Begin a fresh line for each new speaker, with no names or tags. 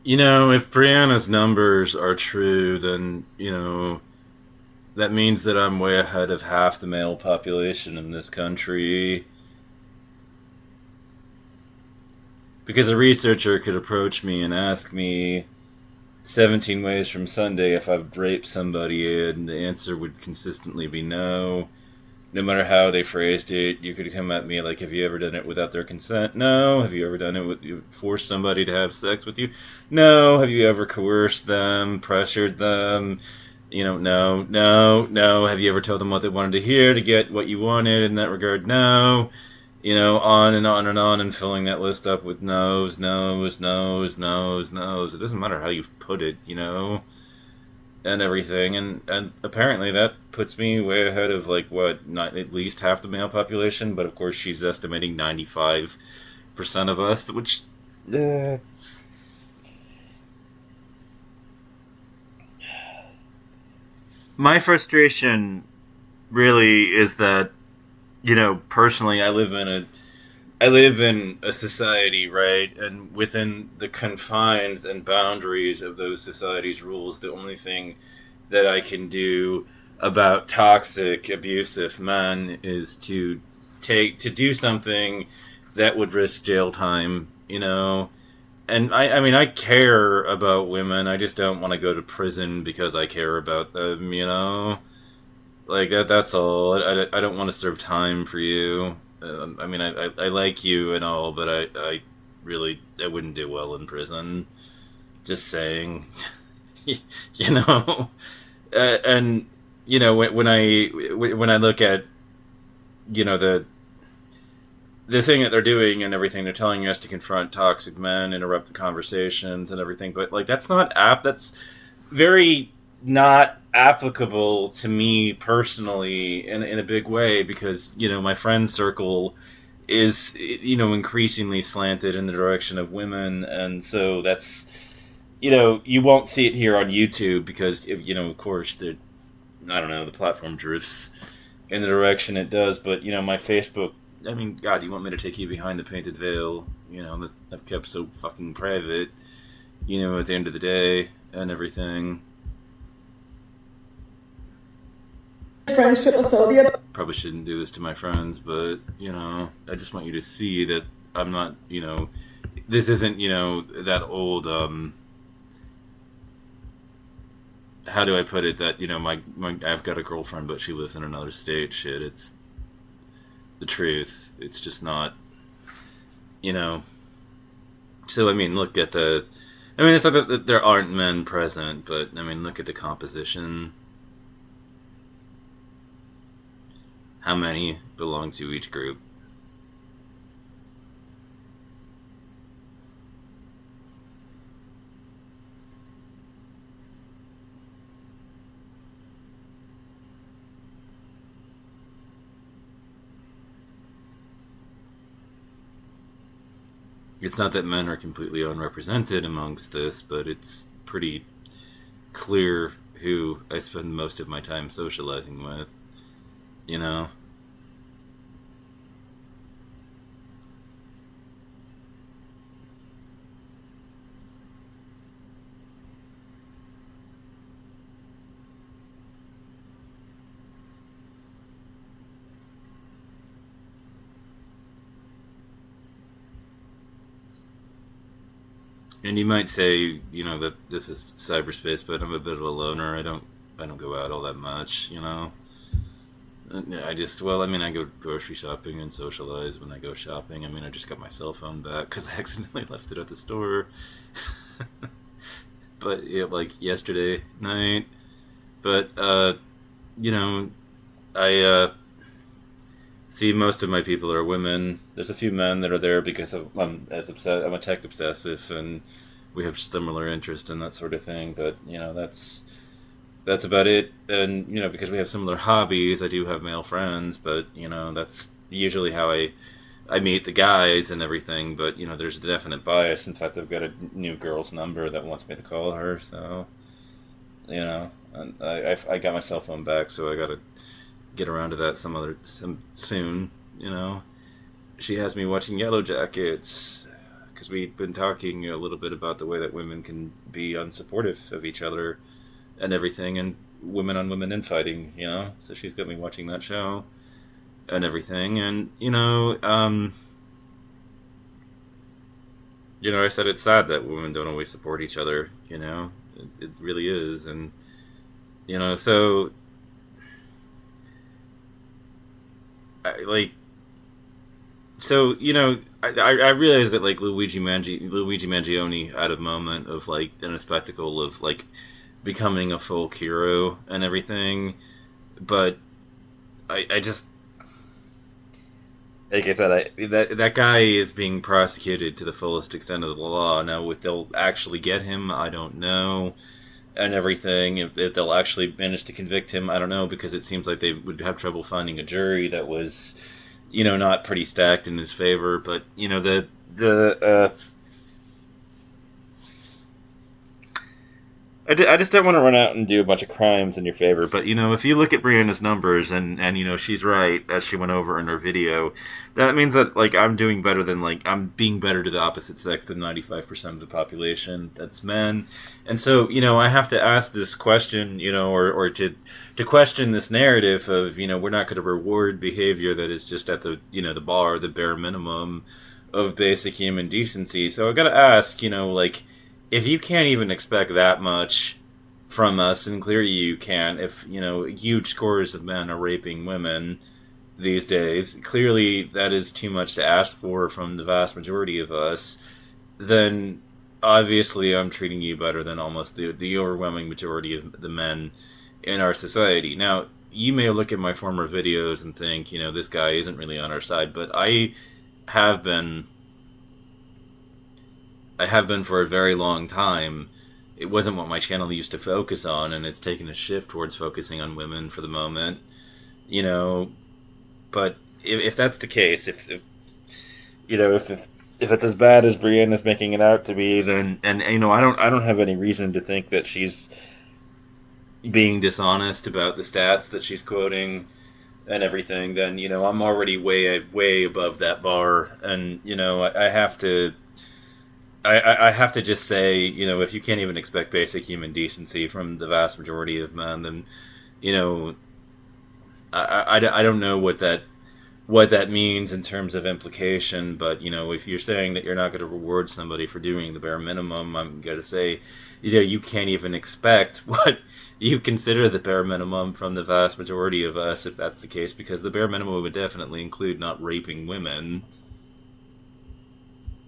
If Brianna's numbers are true, then, that means that I'm way ahead of half the male population in this country. Because a researcher could approach me and ask me 17 ways from Sunday if I've raped somebody, and the answer would consistently be no. No matter how they phrased it, you could come at me like, have you ever done it without their consent? No. Have you ever done it with you forced somebody to have sex with you? No. Have you ever coerced them, pressured them? No, no, no. Have you ever told them what they wanted to hear to get what you wanted in that regard? No. On and on and on, and filling that list up with no's, no's, no's, no's, no's. It doesn't matter how you put it, and everything, and apparently that puts me way ahead of like what, not at least half the male population, but of course she's estimating 95% of us, which uh, my frustration really is that personally I live in a society, right? And within the confines and boundaries of those societies' rules, the only thing that I can do about toxic, abusive men is to do something that would risk jail time. And I mean, I care about women. I just don't want to go to prison because I care about them. Like that's all. I don't want to serve time for you. I mean, I like you and all, but I really I wouldn't do well in prison. Just saying, you know. And when I look at the thing that they're doing and everything, they're telling us to confront toxic men, interrupt the conversations and everything, but like that's not app. That's very not applicable to me personally in a big way because my friend circle is increasingly slanted in the direction of women, and so that's you won't see it here on YouTube because of course the I don't know, the platform drifts in the direction it does, but my Facebook, I mean, God, you want me to take you behind the painted veil that I've kept so fucking private at the end of the day and everything.
Friendship phobia.
Probably shouldn't do this to my friends, but I just want you to see that I'm not, this isn't, that old. How do I put it? That my I've got a girlfriend, but she lives in another state. Shit, it's the truth. It's just not, you know. So I mean, look at the. I mean, it's not that there aren't men present, but I mean, look at the composition. How many belong to each group? It's not that men are completely unrepresented amongst this, but it's pretty clear who I spend most of my time socializing with. You know? And you might say, that this is cyberspace, but I'm a bit of a loner. I don't go out all that much. I just, well, I mean, I go grocery shopping and socialize when I go shopping. I mean, I just got my cell phone back because I accidentally left it at the store. But yeah, like yesterday night. But you know, I see most of my people are women. There's a few men that are there because I'm as obsessed. I'm a tech obsessive, and we have similar interest in that sort of thing. But that's about it. And because we have similar hobbies, I do have male friends. But that's usually how I meet the guys and everything. But there's a definite bias. In fact, I've got a new girl's number that wants me to call her. So and I got my cell phone back, so I got to get around to that some soon. She has me watching Yellow Jackets because we've been talking a little bit about the way that women can be unsupportive of each other and everything, and women on women infighting, So she's got me watching that show and everything, and I said it's sad that women don't always support each other. It really is, and so I realized that like Luigi Mangione had a moment of like in a spectacle of like becoming a folk hero and everything, but I just, like I said, that guy is being prosecuted to the fullest extent of the law. Now, if they'll actually get him, I don't know, and everything. If they'll actually manage to convict him, I don't know, because it seems like they would have trouble finding a jury that was, not pretty stacked in his favor. But I just don't want to run out and do a bunch of crimes in your favor. But, if you look at Brianna's numbers and she's right, as she went over in her video, that means that, like, I'm doing better than, like, I'm being better to the opposite sex than 95% of the population. That's men. And so, I have to ask this question, or to question this narrative of, we're not going to reward behavior that is just at the, the bar, the bare minimum of basic human decency. So I got to ask, like, if you can't even expect that much from us, and clearly you can, if, huge scores of men are raping women these days, clearly that is too much to ask for from the vast majority of us, then obviously I'm treating you better than almost the overwhelming majority of the men in our society. Now, you may look at my former videos and think, this guy isn't really on our side, but I have been for a very long time. It wasn't what my channel used to focus on, and it's taken a shift towards focusing on women for the moment, but if that's the case, if it's as bad as Brianna's making it out to be, then, and I don't have any reason to think that she's being dishonest about the stats that she's quoting and everything, then, I'm already way above that bar, and, I have to just say, if you can't even expect basic human decency from the vast majority of men, then, I don't know what that means in terms of implication. But, if you're saying that you're not going to reward somebody for doing the bare minimum, I'm going to say, you can't even expect what you consider the bare minimum from the vast majority of us, if that's the case, because the bare minimum would definitely include not raping women.